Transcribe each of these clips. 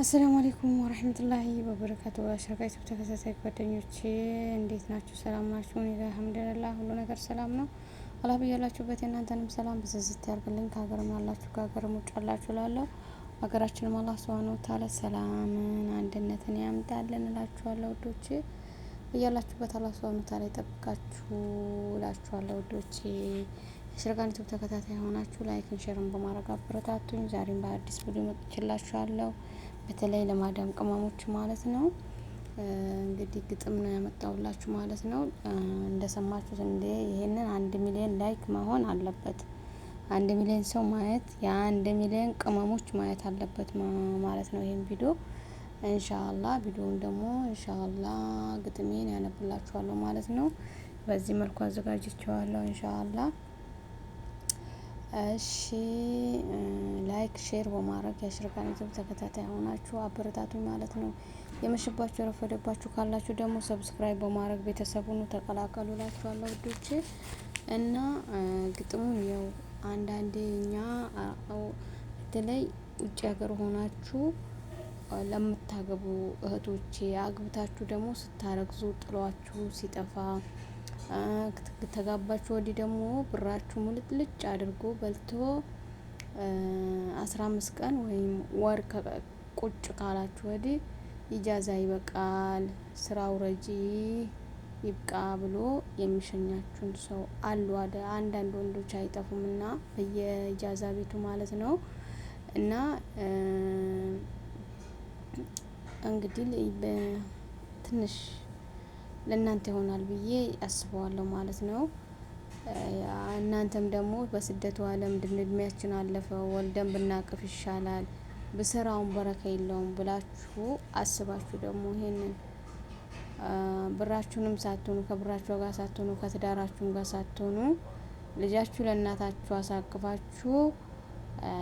አሰላሙ አለይኩም ወራህመቱላሂ ወበረካቱ። አሽራቃይቱ ተከታታይ ጓደኞቼ እንዴት ናችሁ? ሰላም ናችሁ? እኔ ጋር አልሐምዱሊላህ ሁሉ ነገር ሰላም ነው። አላህ በያላችሁበት የእናንተንም ሰላም ብዝዝት ያርግልኝ። ከሀገርም ያላችሁ ከሀገርም ውጭ ያላችሁ ላለው ሀገራችንም አላህ ሱብሃነሁ ወተዓላ ሰላምን አንድነትን ያምጣልን እላችኋለሁ ውዶቼ። በያላችሁበት አላህ ሱብሃነሁ ወተዓላ ይጠብቃችሁ እላችኋለሁ ውዶቼ። የሽርጋን ዩቲዩብ ተከታታይ ሆናችሁ ላይክን ሼርን በማድረግ አበረታቱኝ። ዛሬም በአዲስ ቪዲዮ መጥቼላችኋለሁ። በተለይ ለማዳም ቅመሞች ማለት ነው። እንግዲህ ግጥም ነው ያመጣሁላችሁ ማለት ነው። እንደሰማችሁት እንደ ይሄንን 1 ሚሊዮን ላይክ መሆን አለበት። 1 ሚሊዮን ሰው ማየት የ1 ሚሊዮን ቅመሞች ማየት አለበት ማለት ነው። ይሄን ቪዲዮ ኢንሻአላህ ቪዲዮውን ደግሞ ኢንሻአላህ ግጥሜን ያነብላችኋለሁ ማለት ነው። በዚህ መልኩ አዘጋጅቼዋለሁ ኢንሻአላህ። እሺ ላይክ ሼር በማድረግ የሽርጋን ዩቲዩብ ተከታታይ ሆናችሁ አበረታቱኝ ማለት ነው። የመሸባችሁ ረፈደባችሁ ካላችሁ ደግሞ ሰብስክራይብ በማድረግ ቤተሰቡን ተቀላቀሉ እላችኋለሁ ውዶቼ። እና ግጥሙን ያው አንዳንዴ እኛ በተለይ ውጭ ሀገር ሆናችሁ ለምታገቡ እህቶቼ አግብታችሁ ደግሞ ስታረግዙ ጥሏችሁ ሲጠፋ ተጋባችሁ ወዲህ ደግሞ ብራችሁ ሙልጭ አድርጎ በልቶ 15 ቀን ወይም ወር ቁጭ ካላችሁ ወዲህ ኢጃዛ ይበቃል ስራው ረጂ ይብቃ ብሎ የሚሸኛችሁን ሰው አሉ። አንዳንድ ወንዶች አይጠፉምና በየኢጃዛ ቤቱ ማለት ነው። እና እንግዲህ ትንሽ ለእናንተ ይሆናል ብዬ አስበዋለሁ ማለት ነው። እናንተም ደግሞ በስደቱ ዓለም እድሜያችን አለፈ ወልደን ብናቅፍ ይሻላል ብሰራውን በረካ የለውም ብላችሁ አስባችሁ ደግሞ ይሄንን ብራችሁንም ሳትሆኑ ከብራችሁ ጋር ሳትሆኑ ከትዳራችሁም ጋር ሳትሆኑ ልጃችሁ ለእናታችሁ አሳቅፋችሁ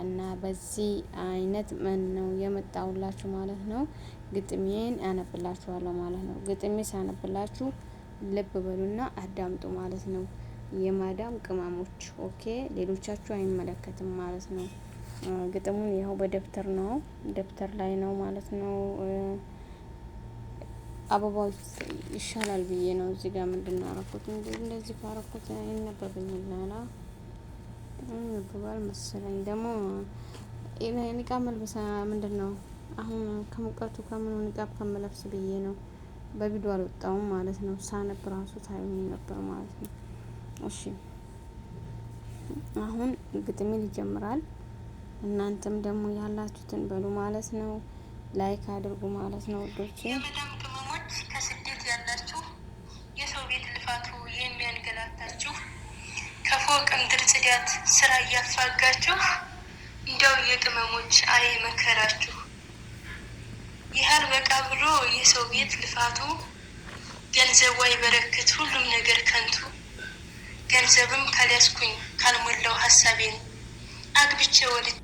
እና በዚህ አይነት ምን ነው የመጣውላችሁ ማለት ነው። ግጥሜን ያነብላችኋለሁ ማለት ነው። ግጥሜ ሳነብላችሁ ልብ በሉና አዳምጡ ማለት ነው። የማዳም ቅመሞች ኦኬ፣ ሌሎቻችሁ አይመለከትም ማለት ነው። ግጥሙን ይኸው በደብተር ነው ደብተር ላይ ነው ማለት ነው። አበባው ይሻላል ብዬ ነው እዚህ ጋር ምንድነው አረኩት እንደዚህ ካረኩት ይነበብልኛል ይነበባል መሰለኝ። ደግሞ ኒቃብ መልበሳ ምንድነው አሁን ከሙቀቱ ከምኑ ኒቃብ ከመለብስ ብዬ ነው በቪዲዮ አልወጣውም ማለት ነው። ሳነብ ራሱ ታዩኝ ነበር ማለት ነው። እሺ አሁን ግጥሜ ይጀምራል። እናንተም ደግሞ ያላችሁትን በሉ ማለት ነው። ላይክ አድርጉ ማለት ነው ወዶቼ። የመዳም ቅመሞች ከስደት ያላችሁ የሰው ቤት ልፋቱ የሚያንገላታችሁ ከፎቅ ምድር ጽዳት ስራ እያፋጋችሁ እንደው የቅመሞች አይ መከራችሁ ይሃል በቃ ብሎ የሰው ቤት ልፋቱ ገንዘቡ አይበረክት ሁሉም ነገር ከንቱ ገንዘብም ካልያዝኩኝ ካልሞላው ሀሳቤን አግብቼ ወልጄ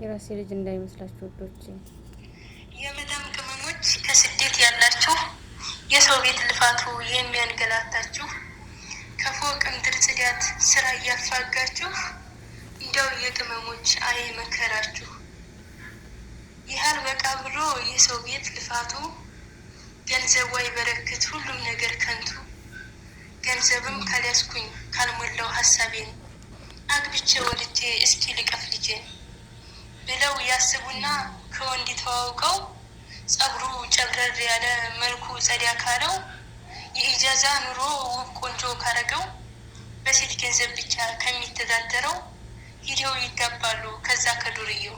የራሴ ልጅ እንዳይመስላችሁ ወዶቼ። የመዳም ቅመሞች ከስደት ያላችሁ የሰው ቤት ልፋቱ የሚያንገላታችሁ ከፎቅ ምድር ጽዳት ስራ እያፋጋችሁ እንደው የቅመሞች አይ መከራችሁ ይሃል በቃ ብሎ የሰው ቤት ልፋቱ ገንዘቡ አይበረክት ሁሉም ነገር ከንቱ ገንዘብም ካልያዝኩኝ ካልሞላው ሀሳቤን አግብቼ ወልጄ እስኪ ልቀፍ ልጄን ብለው ያስቡና ከወንድ ተዋውቀው ጸጉሩ ጨብረር ያለ መልኩ ጸዳ ካለው የኢጃዛ ኑሮ ውብ ቆንጆ ካረገው በሴት ገንዘብ ብቻ ከሚተዳደረው ሂደው ይጋባሉ ከዛ ከዱርየው።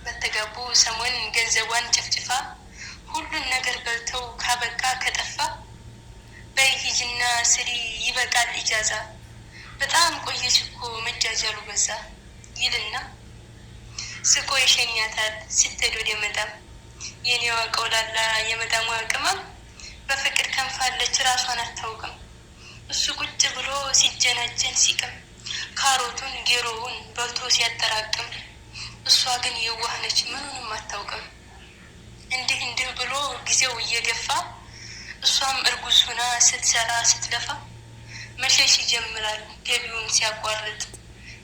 በተጋቡ ሰሞን ገንዘቧን ጨፍጭፋ ሁሉን ነገር በልተው ካበቃ ከጠፋ በይሂጅና ስሪ ይበቃል ኢጃዛ በጣም ቆየች እኮ መጃጃሉ በዛ ይልና ስቆ ይሸኛታል ስትሄድ ወደ መዳም የኔዋ ቀውላላ የመዳሟ ቅመም በፍቅር ከንፋለች ራሷን አታውቅም። እሱ ቁጭ ብሎ ሲጀናጀን ሲቅም ካሮቱን ጌሮውን በልቶ ሲያጠራቅም እሷ ግን የዋህ ነች ምኑንም አታውቅም። እንደ ጊዜው እየገፋ እሷም እርጉዝ ሆና ስትሰራ ስትለፋ መሸሽ ይጀምራል ገቢውን ሲያቋርጥ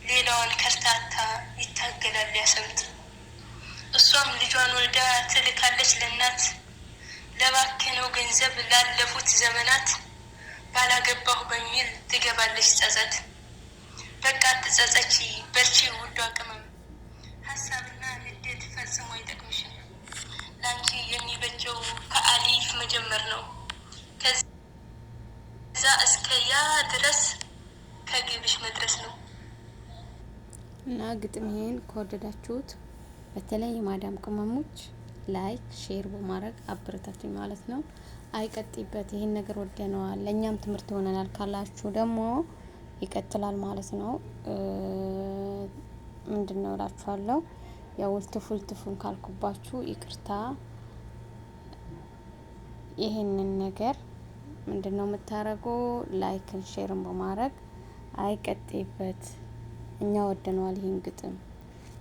ሌላዋን ከርታታ ይታገላል ሊያሰምጥ። እሷም ልጇን ወልዳ ትልካለች ለእናት ለባከነው ገንዘብ ላለፉት ዘመናት ባላገባሁ በሚል ትገባለች ጸጸት። በቃ አትጸጸቺ በርቺ ውዷ ቅመም ሀሳብና ንዴት ፈጽሞ አይጠቅምሽም። ላንቺ የሚበጀው ከአሊፍ መጀመር ነው ከዛ እስከ ያ ድረስ ከግብሽ መድረስ ነው። እና ግጥሜን ከወደዳችሁት በተለይ የማዳም ቅመሞች ላይክ ሼር በማድረግ አበረታቱኝ ማለት ነው። አይቀጥይበት ይሄን ነገር ወደነዋል ለእኛም ትምህርት ይሆነናል ካላችሁ ደግሞ ይቀጥላል ማለት ነው። ምንድነው እላችኋለሁ ያው ውልትፉን ካልኩባችሁ ይቅርታ። ይሄንን ነገር ምንድነው የምታረጉ ላይክን ሼርን በማድረግ አይቀጥይበት እኛ ወደነዋል ይሄን ግጥም።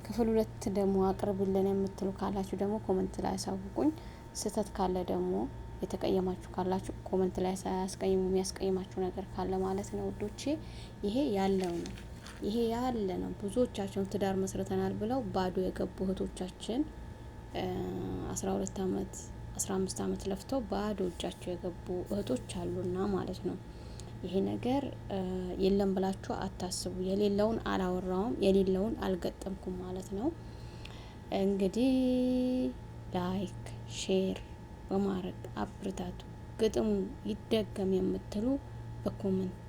ክፍል 2 ደግሞ አቅርብልን የምትሉ ካላችሁ ደግሞ ኮሜንት ላይ አሳውቁኝ። ስህተት ካለ ደግሞ የተቀየማችሁ ካላችሁ ኮሜንት ላይ ሳያስቀይሙ የሚያስቀይማችሁ ነገር ካለ ማለት ነው ውዶቼ። ይሄ ያለው ነው ይሄ ያለ ነው። ብዙዎቻቸው ትዳር መስርተናል ብለው ባዶ የገቡ እህቶቻችን 12 አመት 15 አመት ለፍተው ባዶ እጃቸው የገቡ እህቶች አሉና ማለት ነው። ይሄ ነገር የለም ብላችሁ አታስቡ። የሌለውን አላወራውም የሌለውን አልገጠምኩም ማለት ነው። እንግዲህ ላይክ ሼር በማድረግ አብርታቱ። ግጥሙ ይደገም የምትሉ በኮሜንት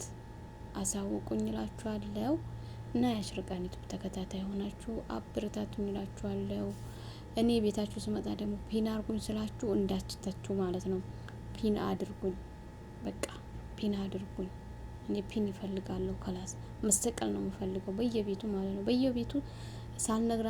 አሳውቁኝ እላችኋለሁ። እና የአሽርቃን ዩቲዩብ ተከታታይ ሆናችሁ አብርታቱኝ እላችኋለሁ። እኔ ቤታችሁ ስመጣ ደግሞ ፒን አድርጉኝ ስላችሁ እንዳትተቹ ማለት ነው። ፒን አድርጉኝ በቃ ፒን አድርጉኝ። እኔ ፒን ይፈልጋለሁ ከላስ መስተቀል ነው የምፈልገው በየቤቱ ማለት ነው። በየቤቱ ሳልነግራ